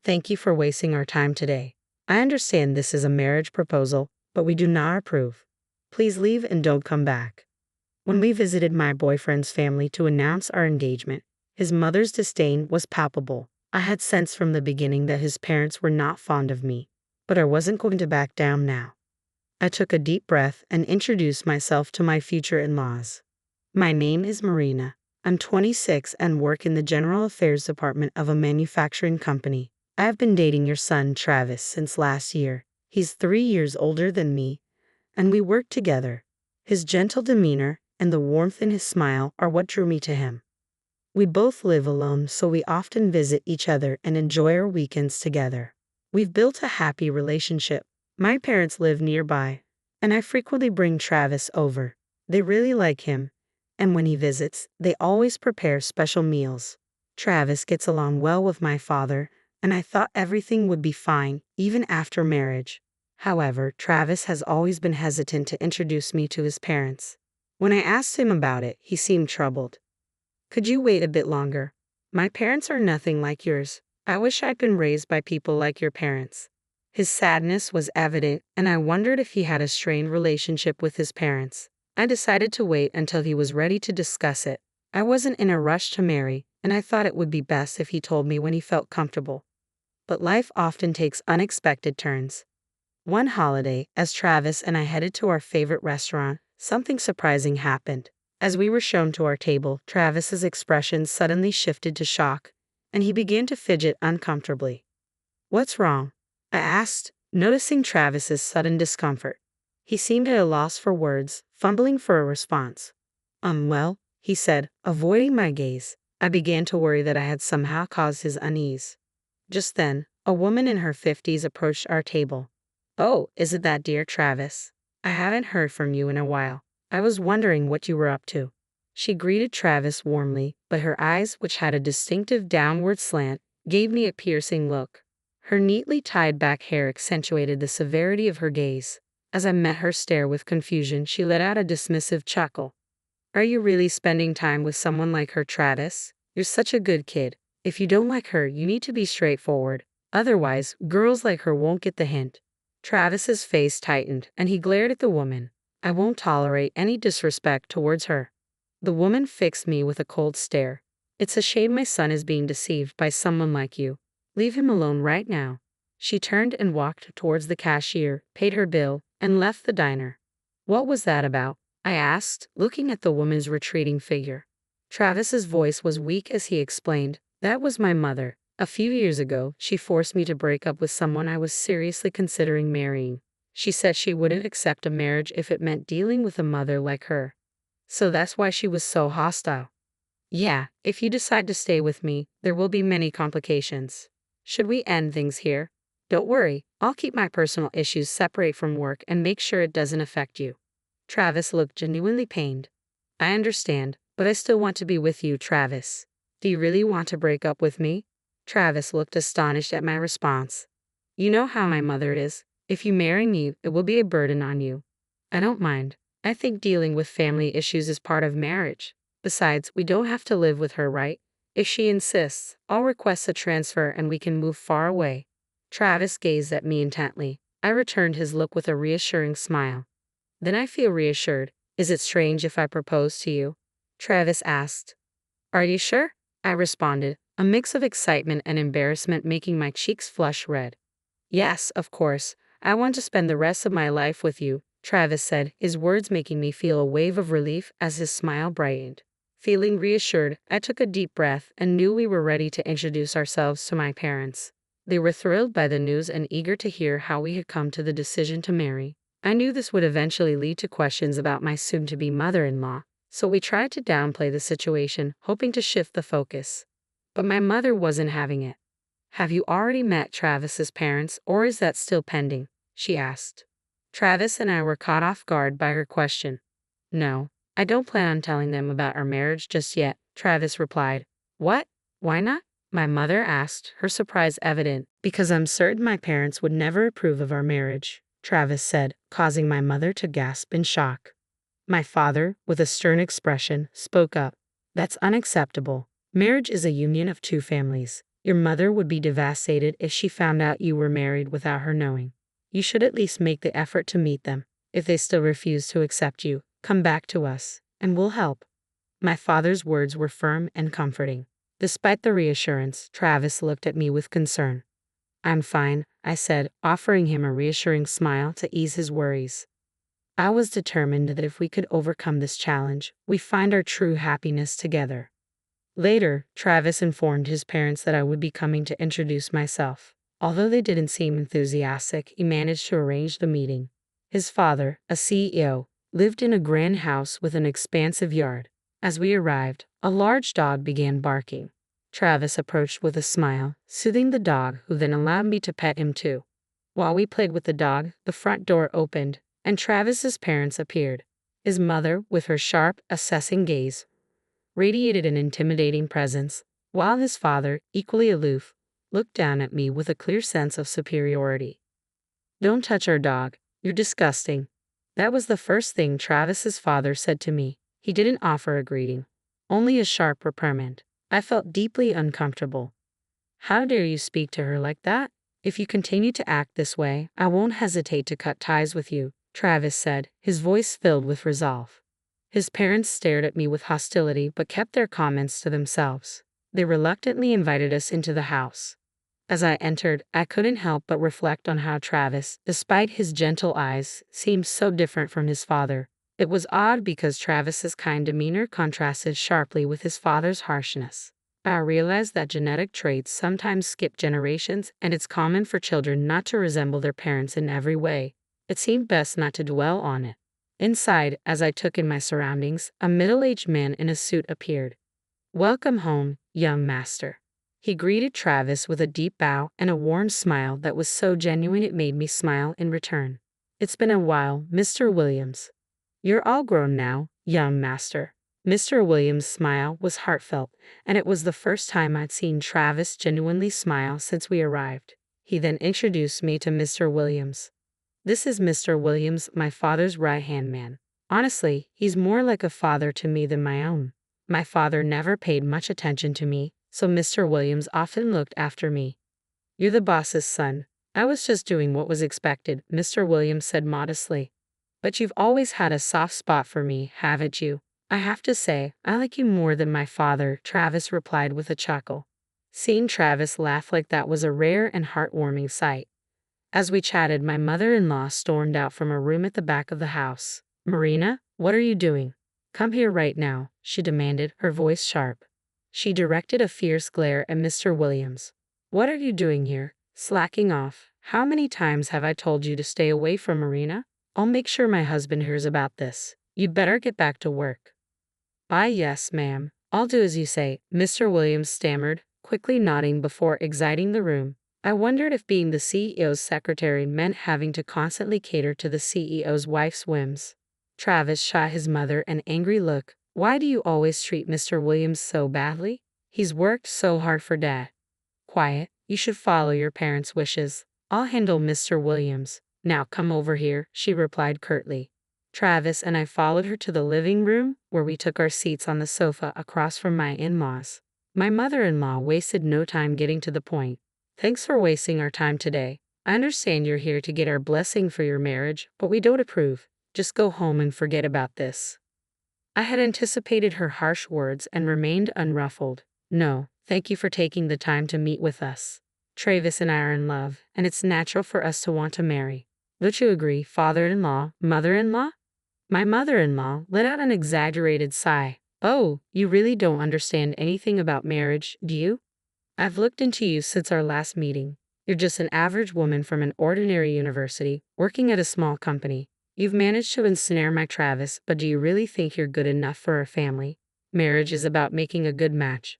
Thank you for wasting our time today. I understand this is a marriage proposal, but we do not approve. Please leave and don't come back. When we visited my boyfriend's family to announce our engagement, his mother's disdain was palpable. I had sensed from the beginning that his parents were not fond of me, but I wasn't going to back down now. I took a deep breath and introduced myself to my future in-laws. My name is Marina. I'm 26 and work in the general affairs department of a manufacturing company. I have been dating your son, Travis, since last year. He's 3 years older than me, and we work together. His gentle demeanor and the warmth in his smile are what drew me to him. We both live alone, so we often visit each other and enjoy our weekends together. We've built a happy relationship. My parents live nearby, and I frequently bring Travis over. They really like him, and when he visits, they always prepare special meals. Travis gets along well with my father, and I thought everything would be fine, even after marriage. However, Travis has always been hesitant to introduce me to his parents. When I asked him about it, he seemed troubled. Could you wait a bit longer? My parents are nothing like yours. I wish I'd been raised by people like your parents. His sadness was evident, and I wondered if he had a strained relationship with his parents. I decided to wait until he was ready to discuss it. I wasn't in a rush to marry, and I thought it would be best if he told me when he felt comfortable. But life often takes unexpected turns. One holiday, as Travis and I headed to our favorite restaurant, something surprising happened. As we were shown to our table, Travis's expression suddenly shifted to shock, and he began to fidget uncomfortably. What's wrong? I asked, noticing Travis's sudden discomfort. He seemed at a loss for words, fumbling for a response. Well, he said, avoiding my gaze. I began to worry that I had somehow caused his unease. Just then, a woman in her 50s approached our table. Oh, is it that dear Travis? I haven't heard from you in a while. I was wondering what you were up to. She greeted Travis warmly, but her eyes, which had a distinctive downward slant, gave me a piercing look. Her neatly tied back hair accentuated the severity of her gaze. As I met her stare with confusion, she let out a dismissive chuckle. Are you really spending time with someone like her, Travis? You're such a good kid. If you don't like her, you need to be straightforward. Otherwise, girls like her won't get the hint. Travis's face tightened, and he glared at the woman. I won't tolerate any disrespect towards her. The woman fixed me with a cold stare. It's a shame my son is being deceived by someone like you. Leave him alone right now. She turned and walked towards the cashier, paid her bill, and left the diner. What was that about? I asked, looking at the woman's retreating figure. Travis's voice was weak as he explained, that was my mother. A few years ago, she forced me to break up with someone I was seriously considering marrying. She said she wouldn't accept a marriage if it meant dealing with a mother like her. So that's why she was so hostile. Yeah, if you decide to stay with me, there will be many complications. Should we end things here? Don't worry, I'll keep my personal issues separate from work and make sure it doesn't affect you. Travis looked genuinely pained. I understand, but I still want to be with you, Travis. Do you really want to break up with me? Travis looked astonished at my response. You know how my mother is. If you marry me, it will be a burden on you. I don't mind. I think dealing with family issues is part of marriage. Besides, we don't have to live with her, right? If she insists, I'll request a transfer and we can move far away. Travis gazed at me intently. I returned his look with a reassuring smile. Then I feel reassured. Is it strange if I propose to you? Travis asked. Are you sure? I responded, a mix of excitement and embarrassment making my cheeks flush red. Yes, of course. I want to spend the rest of my life with you, Travis said, his words making me feel a wave of relief as his smile brightened. Feeling reassured, I took a deep breath and knew we were ready to introduce ourselves to my parents. They were thrilled by the news and eager to hear how we had come to the decision to marry. I knew this would eventually lead to questions about my soon-to-be mother-in-law, so we tried to downplay the situation, hoping to shift the focus. But my mother wasn't having it. Have you already met Travis's parents, or is that still pending? She asked. Travis and I were caught off guard by her question. No, I don't plan on telling them about our marriage just yet, Travis replied. What? Why not? My mother asked, her surprise evident. Because I'm certain my parents would never approve of our marriage, Travis said, causing my mother to gasp in shock. My father, with a stern expression, spoke up. That's unacceptable. Marriage is a union of two families. Your mother would be devastated if she found out you were married without her knowing. You should at least make the effort to meet them. If they still refuse to accept you, come back to us, and we'll help." My father's words were firm and comforting. Despite the reassurance, Travis looked at me with concern. "I'm fine," I said, offering him a reassuring smile to ease his worries. I was determined that if we could overcome this challenge, we'd find our true happiness together. Later, Travis informed his parents that I would be coming to introduce myself. Although they didn't seem enthusiastic, he managed to arrange the meeting. His father, a CEO, lived in a grand house with an expansive yard. As we arrived, a large dog began barking. Travis approached with a smile, soothing the dog, who then allowed me to pet him too. While we played with the dog, the front door opened, and Travis's parents appeared. His mother, with her sharp, assessing gaze, radiated an intimidating presence, while his father, equally aloof, looked down at me with a clear sense of superiority. "Don't touch our dog. You're disgusting." That was the first thing Travis's father said to me. He didn't offer a greeting, only a sharp reprimand. I felt deeply uncomfortable. "How dare you speak to her like that? If you continue to act this way, I won't hesitate to cut ties with you," Travis said, his voice filled with resolve. His parents stared at me with hostility but kept their comments to themselves. They reluctantly invited us into the house. As I entered, I couldn't help but reflect on how Travis, despite his gentle eyes, seemed so different from his father. It was odd because Travis's kind demeanor contrasted sharply with his father's harshness. I realized that genetic traits sometimes skip generations, and it's common for children not to resemble their parents in every way. It seemed best not to dwell on it. Inside, as I took in my surroundings, a middle-aged man in a suit appeared. "Welcome home, young master." He greeted Travis with a deep bow and a warm smile that was so genuine it made me smile in return. "It's been a while, Mr. Williams." "You're all grown now, young master." Mr. Williams' smile was heartfelt, and it was the first time I'd seen Travis genuinely smile since we arrived. He then introduced me to Mr. Williams. "This is Mr. Williams, my father's right-hand man. Honestly, he's more like a father to me than my own. My father never paid much attention to me, so Mr. Williams often looked after me." "You're the boss's son." "I was just doing what was expected," Mr. Williams said modestly. "But you've always had a soft spot for me, haven't you?" "I have to say, I like you more than my father," Travis replied with a chuckle. Seeing Travis laugh like that was a rare and heartwarming sight. As we chatted, my mother-in-law stormed out from a room at the back of the house. "Marina, what are you doing? Come here right now," she demanded, her voice sharp. She directed a fierce glare at Mr. Williams. "What are you doing here? Slacking off? How many times have I told you to stay away from Marina? I'll make sure my husband hears about this. You'd better get back to work." Yes, ma'am. I'll do as you say," Mr. Williams stammered, quickly nodding before exiting the room. I wondered if being the CEO's secretary meant having to constantly cater to the CEO's wife's whims. Travis shot his mother an angry look. "Why do you always treat Mr. Williams so badly? He's worked so hard for Dad." "Quiet, you should follow your parents' wishes. I'll handle Mr. Williams. Now come over here," she replied curtly. Travis and I followed her to the living room, where we took our seats on the sofa across from my in-laws. My mother-in-law wasted no time getting to the point. "Thanks for wasting our time today. I understand you're here to get our blessing for your marriage, but we don't approve. Just go home and forget about this." I had anticipated her harsh words and remained unruffled. "No, thank you for taking the time to meet with us. Travis and I are in love, and it's natural for us to want to marry. Don't you agree, father-in-law, mother-in-law?" My mother-in-law let out an exaggerated sigh. "Oh, you really don't understand anything about marriage, do you? I've looked into you since our last meeting. You're just an average woman from an ordinary university, working at a small company. You've managed to ensnare my Travis, but do you really think you're good enough for our family? Marriage is about making a good match.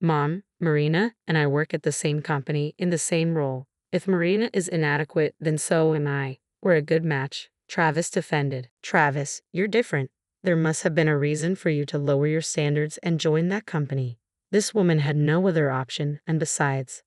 Mom, Marina, and I work at the same company, in the same role. If Marina is inadequate, then so am I. We're a good match," Travis defended. "Travis, you're different. There must have been a reason for you to lower your standards and join that company. This woman had no other option, and besides..."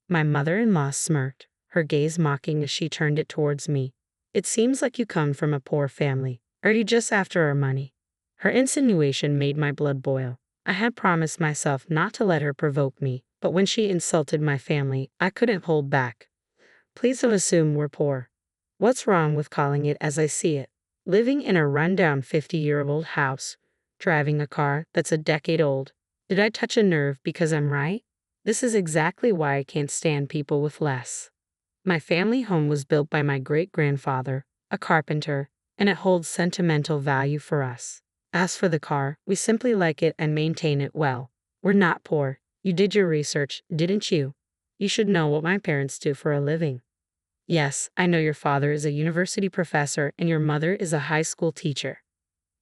My mother-in-law smirked, her gaze mocking as she turned it towards me. "It seems like you come from a poor family. Are you just after our money?" Her insinuation made my blood boil. I had promised myself not to let her provoke me, But when she insulted my family, I couldn't hold back. Please don't assume we're poor. What's wrong with calling it as I see it? Living in a rundown 50-year-old house, driving a car that's a decade old. Did I touch a nerve because I'm right? This is exactly why I can't stand people with less. My family home was built by my great-grandfather, a carpenter, and it holds sentimental value for us. As for the car, we simply like it and maintain it well. We're not poor. You did your research, didn't you? You should know what my parents do for a living. Yes, I know your father is a university professor and your mother is a high school teacher.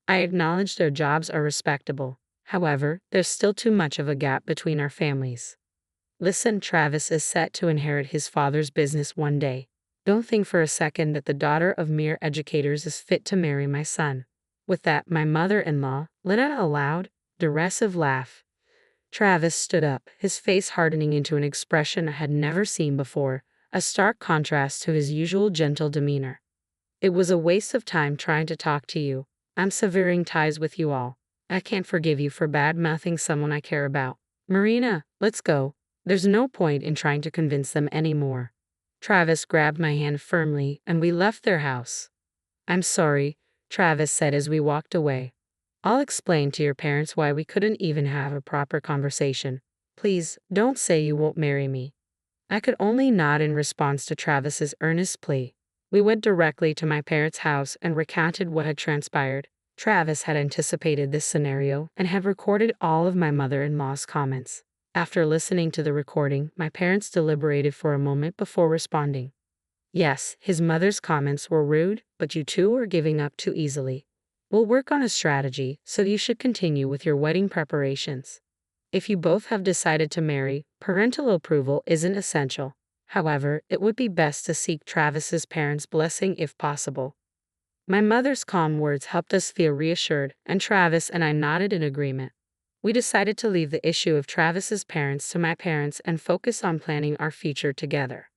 I acknowledge their jobs are respectable. However, there's still too much of a gap between our families. Listen, Travis is set to inherit his father's business one day. Don't think for a second that the daughter of mere educators is fit to marry my son. With that, my mother-in-law let out a loud, derisive laugh. Travis stood up, his face hardening into an expression I had never seen before, a stark contrast to his usual gentle demeanor. It was a waste of time trying to talk to you. I'm severing ties with you all. I can't forgive you for bad-mouthing someone I care about. Marina, let's go. There's no point in trying to convince them anymore. Travis grabbed my hand firmly, and we left their house. I'm sorry, Travis said as we walked away. I'll explain to your parents why we couldn't even have a proper conversation. Please, don't say you won't marry me. I could only nod in response to Travis's earnest plea. We went directly to my parents' house and recounted what had transpired. Travis had anticipated this scenario and had recorded all of my mother-in-law's comments. After listening to the recording, my parents deliberated for a moment before responding. Yes, his mother's comments were rude, but you two are giving up too easily. We'll work on a strategy, so you should continue with your wedding preparations. If you both have decided to marry, parental approval isn't essential. However, it would be best to seek Travis's parents' blessing if possible. My mother's calm words helped us feel reassured, and Travis and I nodded in agreement. We decided to leave the issue of Travis's parents to my parents and focus on planning our future together.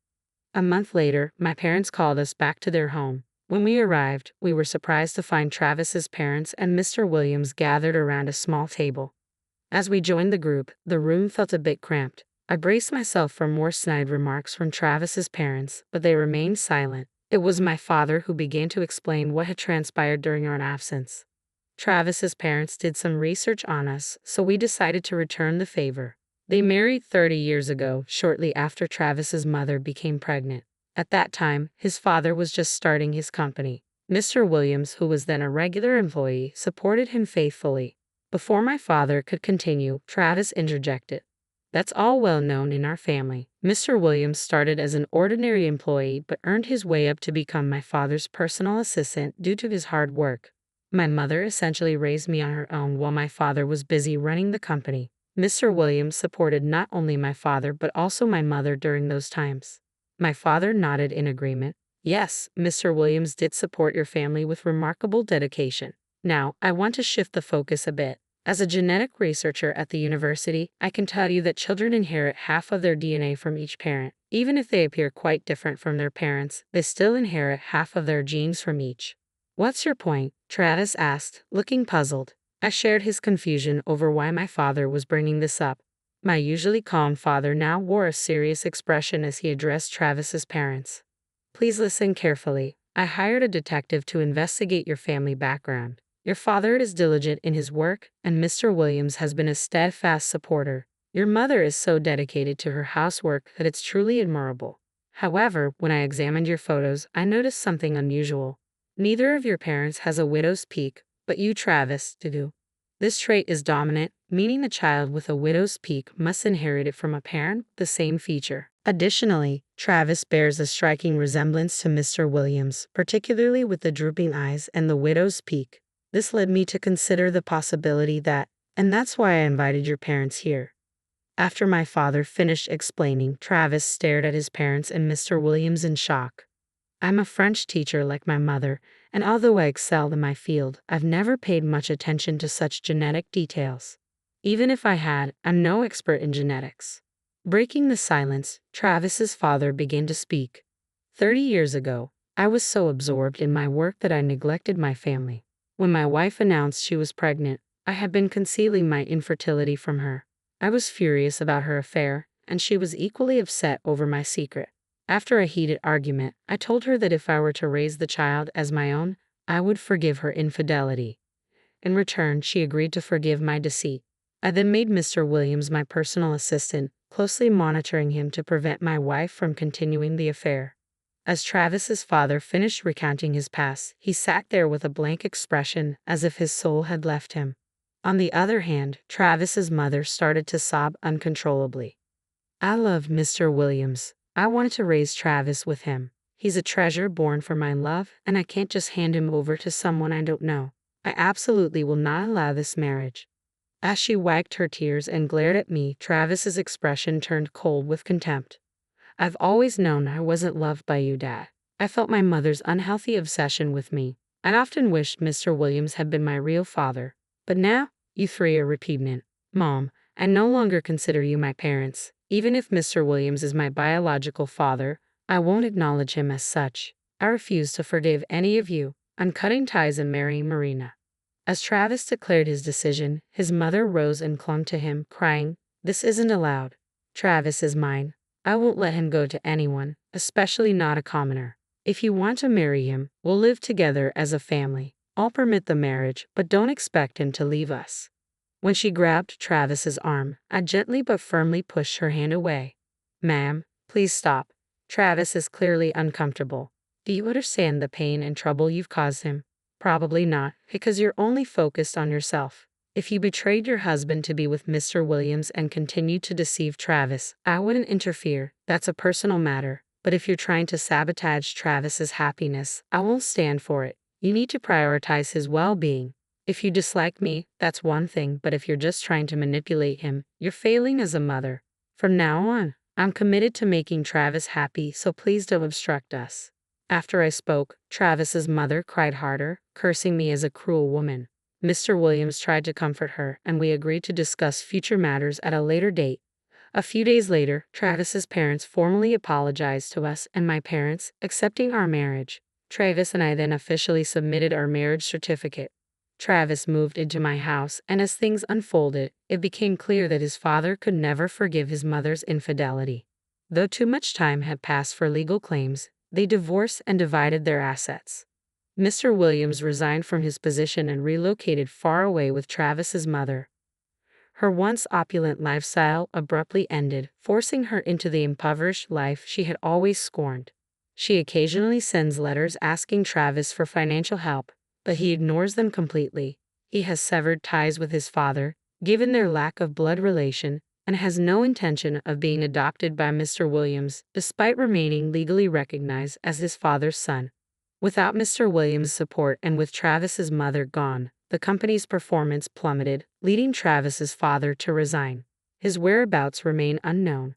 A month later, my parents called us back to their home. When we arrived, we were surprised to find Travis's parents and Mr. Williams gathered around a small table. As we joined the group, the room felt a bit cramped. I braced myself for more snide remarks from Travis's parents, but they remained silent. It was my father who began to explain what had transpired during our absence. Travis's parents did some research on us, so we decided to return the favor. They married 30 years ago, shortly after Travis's mother became pregnant. At that time, his father was just starting his company. Mr. Williams, who was then a regular employee, supported him faithfully. Before my father could continue, Travis interjected. That's all well known in our family. Mr. Williams started as an ordinary employee but earned his way up to become my father's personal assistant due to his hard work. My mother essentially raised me on her own while my father was busy running the company. Mr. Williams supported not only my father but also my mother during those times. My father nodded in agreement. Yes, Mr. Williams did support your family with remarkable dedication. Now, I want to shift the focus a bit. As a genetic researcher at the university, I can tell you that children inherit half of their DNA from each parent. Even if they appear quite different from their parents, they still inherit half of their genes from each. What's your point? Travis asked, looking puzzled. I shared his confusion over why my father was bringing this up. My usually calm father now wore a serious expression as he addressed Travis's parents. Please listen carefully. I hired a detective to investigate your family background. Your father is diligent in his work, and Mr. Williams has been a steadfast supporter. Your mother is so dedicated to her housework that it's truly admirable. However, when I examined your photos, I noticed something unusual. Neither of your parents has a widow's peak, but you, Travis, do. This trait is dominant, meaning the child with a widow's peak must inherit it from a parent with the same feature. Additionally, Travis bears a striking resemblance to Mr. Williams, particularly with the drooping eyes and the widow's peak. This led me to consider the possibility that, and that's why I invited your parents here. After my father finished explaining, Travis stared at his parents and Mr. Williams in shock. I'm a French teacher like my mother, and although I excel in my field, I've never paid much attention to such genetic details. Even if I had, I'm no expert in genetics. Breaking the silence, Travis's father began to speak. 30 years ago, I was so absorbed in my work that I neglected my family. When my wife announced she was pregnant, I had been concealing my infertility from her. I was furious about her affair, and she was equally upset over my secret. After a heated argument, I told her that if I were to raise the child as my own, I would forgive her infidelity. In return, she agreed to forgive my deceit. I then made Mr. Williams my personal assistant, closely monitoring him to prevent my wife from continuing the affair. As Travis's father finished recounting his past, he sat there with a blank expression as if his soul had left him. On the other hand, Travis's mother started to sob uncontrollably. I loved Mr. Williams. I wanted to raise Travis with him. He's a treasure born for my love, and I can't just hand him over to someone I don't know. I absolutely will not allow this marriage. As she wiped her tears and glared at me, Travis's expression turned cold with contempt. I've always known I wasn't loved by you, Dad. I felt my mother's unhealthy obsession with me. I'd often wished Mr. Williams had been my real father. But now, you three are repugnant. Mom, I no longer consider you my parents. Even if Mr. Williams is my biological father, I won't acknowledge him as such. I refuse to forgive any of you. I'm cutting ties and marrying Marina. As Travis declared his decision, his mother rose and clung to him, crying, "This isn't allowed. Travis is mine. I won't let him go to anyone, especially not a commoner. If you want to marry him, we'll live together as a family. I'll permit the marriage, but don't expect him to leave us." When she grabbed Travis's arm, I gently but firmly pushed her hand away. "Ma'am, please stop. Travis is clearly uncomfortable. Do you understand the pain and trouble you've caused him? Probably not, because you're only focused on yourself. If you betrayed your husband to be with Mr. Williams and continued to deceive Travis, I wouldn't interfere. That's a personal matter. But if you're trying to sabotage Travis's happiness, I won't stand for it. You need to prioritize his well-being. If you dislike me, that's one thing, but if you're just trying to manipulate him, you're failing as a mother. From now on, I'm committed to making Travis happy, so please don't obstruct us." After I spoke, Travis's mother cried harder, cursing me as a cruel woman. Mr. Williams tried to comfort her, and we agreed to discuss future matters at a later date. A few days later, Travis's parents formally apologized to us and my parents, accepting our marriage. Travis and I then officially submitted our marriage certificate. Travis moved into my house, and as things unfolded, it became clear that his father could never forgive his mother's infidelity. Though too much time had passed for legal claims, they divorced and divided their assets. Mr. Williams resigned from his position and relocated far away with Travis's mother. Her once opulent lifestyle abruptly ended, forcing her into the impoverished life she had always scorned. She occasionally sends letters asking Travis for financial help, but he ignores them completely. He has severed ties with his father, given their lack of blood relation, and has no intention of being adopted by Mr. Williams, despite remaining legally recognized as his father's son. Without Mr. Williams' support and with Travis's mother gone, the company's performance plummeted, leading Travis's father to resign. His whereabouts remain unknown.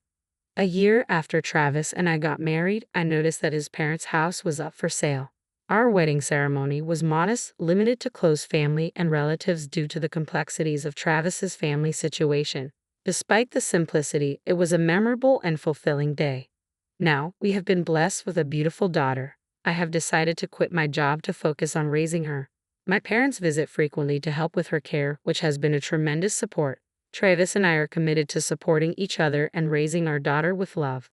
A year after Travis and I got married, I noticed that his parents' house was up for sale. Our wedding ceremony was modest, limited to close family and relatives due to the complexities of Travis's family situation. Despite the simplicity, it was a memorable and fulfilling day. Now, we have been blessed with a beautiful daughter. I have decided to quit my job to focus on raising her. My parents visit frequently to help with her care, which has been a tremendous support. Travis and I are committed to supporting each other and raising our daughter with love.